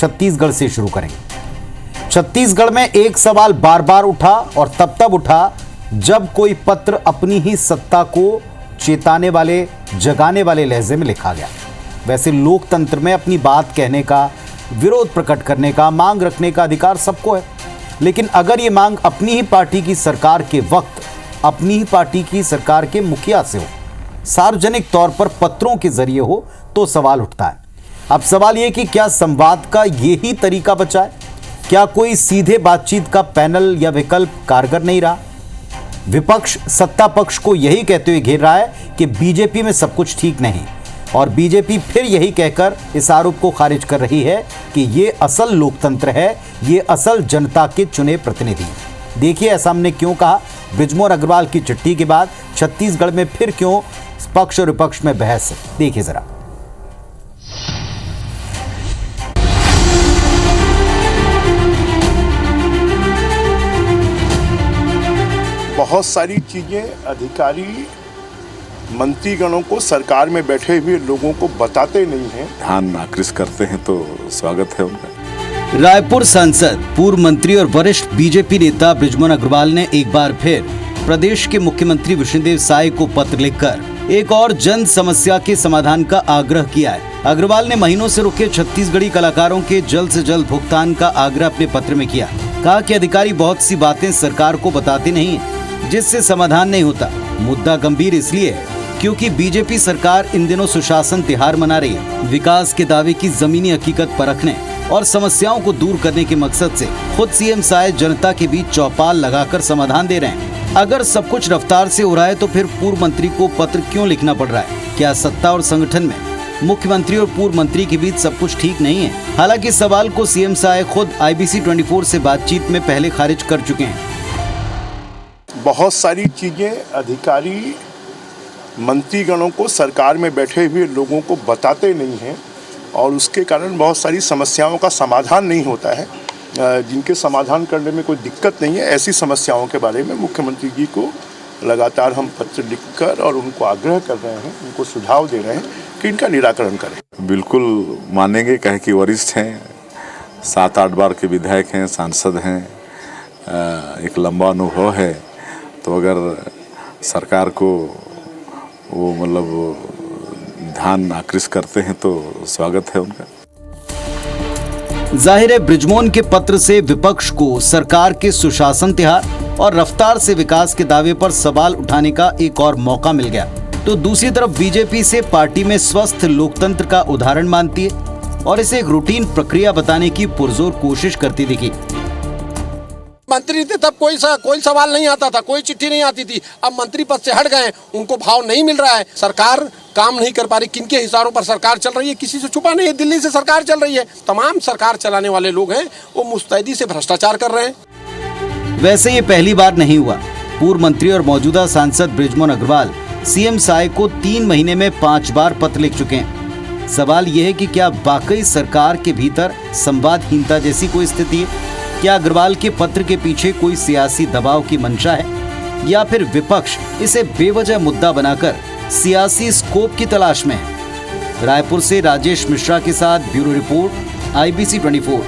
छत्तीसगढ़ से शुरू करेंगे। छत्तीसगढ़ में एक सवाल बार बार उठा और तब उठा जब कोई पत्र अपनी ही सत्ता को चेताने वाले, जगाने वाले लहजे में लिखा गया। वैसे लोकतंत्र में अपनी बात कहने का, विरोध प्रकट करने का, मांग रखने का अधिकार सबको है, लेकिन अगर ये मांग अपनी ही पार्टी की सरकार के वक्त, अपनी ही पार्टी की सरकार के मुखिया से हो, सार्वजनिक तौर पर पत्रों के जरिए हो, तो सवाल उठता है। अब सवाल यह कि क्या संवाद का यही तरीका बचा है? क्या कोई सीधे बातचीत का पैनल या विकल्प कारगर नहीं रहा? विपक्ष सत्ता पक्ष को यही कहते हुए घेर रहा है कि बीजेपी में सब कुछ ठीक नहीं, और बीजेपी फिर यही कहकर इस आरोप को खारिज कर रही है कि ये असल लोकतंत्र है, ये असल जनता के चुने प्रतिनिधि। देखिए ऐसा हमने क्यों कहा। बृजमोहन अग्रवाल की चिट्ठी के बाद छत्तीसगढ़ में फिर क्यों पक्ष और विपक्ष में बहस है, देखिए जरा। बहुत सारी चीजें अधिकारी मंत्रीगणों को, सरकार में बैठे हुए लोगों को बताते नहीं हैं। ध्यान आकृष्ट करते हैं तो स्वागत है उनका। रायपुर सांसद, पूर्व मंत्री और वरिष्ठ बीजेपी नेता बृजमोहन अग्रवाल ने एक बार फिर प्रदेश के मुख्यमंत्री विष्णुदेव साय को पत्र लिखकर एक और जन समस्या के समाधान का आग्रह किया है। अग्रवाल ने महीनों से रुके छत्तीसगढ़ी कलाकारों के जल्द से जल्द भुगतान का आग्रह अपने पत्र में किया। कहा कि अधिकारी बहुत सी बातें सरकार को बताते नहीं है, जिससे समाधान नहीं होता। मुद्दा गंभीर इसलिए है क्योंकि बीजेपी सरकार इन दिनों सुशासन तिहार मना रही है। विकास के दावे की जमीनी हकीकत परखने और समस्याओं को दूर करने के मकसद से खुद सीएम साय जनता के बीच चौपाल लगाकर समाधान दे रहे हैं। अगर सब कुछ रफ्तार से हो रहा है तो फिर पूर्व मंत्री को पत्र क्यों लिखना पड़ रहा है? क्या सत्ता और संगठन में मुख्यमंत्री और पूर्व मंत्री के बीच सब कुछ ठीक नहीं है? हालांकि इस सवाल को सीएम साय खुद IBC 24 से बातचीत में पहले खारिज कर चुके हैं। बहुत सारी चीजें अधिकारी मंत्रीगणों को, सरकार में बैठे हुए लोगों को बताते नहीं हैं, और उसके कारण बहुत सारी समस्याओं का समाधान नहीं होता है, जिनके समाधान करने में कोई दिक्कत नहीं है। ऐसी समस्याओं के बारे में मुख्यमंत्री जी को लगातार हम पत्र लिखकर और उनको आग्रह कर रहे हैं, उनको सुझाव दे रहे हैं कि इनका निराकरण करें। बिल्कुल मानेंगे, कहे कि वरिष्ठ हैं, 7-8 बार के विधायक हैं, सांसद हैं, एक लंबा अनुभव है, तो अगर सरकार को वो मतलब ध्यान आकृष्ट करते हैं तो स्वागत है उनका। जाहिर है बृजमोहन के पत्र से विपक्ष को सरकार के सुशासन तिहार और रफ्तार से विकास के दावे पर सवाल उठाने का एक और मौका मिल गया। तो दूसरी तरफ बीजेपी से पार्टी में स्वस्थ लोकतंत्र का उदाहरण मानती है और इसे एक रूटीन प्रक्रिया बताने की पुरजोर कोशिश करती दिखी। मंत्री थे तब कोई सवाल नहीं आता था, कोई चिट्ठी नहीं आती थी। अब मंत्री पद से हट गए, उनको भाव नहीं मिल रहा है, सरकार काम नहीं कर पा रही। किनके इशारों पर सरकार चल रही है, किसी से छुपा नहीं है। दिल्ली से सरकार चल रही है, तमाम सरकार चलाने वाले लोग हैं वो मुस्तैदी से भ्रष्टाचार कर रहे हैं। वैसे ये पहली बार नहीं हुआ। पूर्व मंत्री और मौजूदा सांसद बृजमोहन अग्रवाल सीएम साय को 3 महीने में 5 बार पत्र लिख चुके हैं। सवाल यह है कि क्या वाकई सरकार के भीतर संवादहीनता जैसी कोई स्थिति है? क्या अग्रवाल के पत्र के पीछे कोई सियासी दबाव की मंशा है, या फिर विपक्ष इसे बेवजह मुद्दा बनाकर सियासी स्कोप की तलाश में है? रायपुर से राजेश मिश्रा के साथ ब्यूरो रिपोर्ट, IBC 24।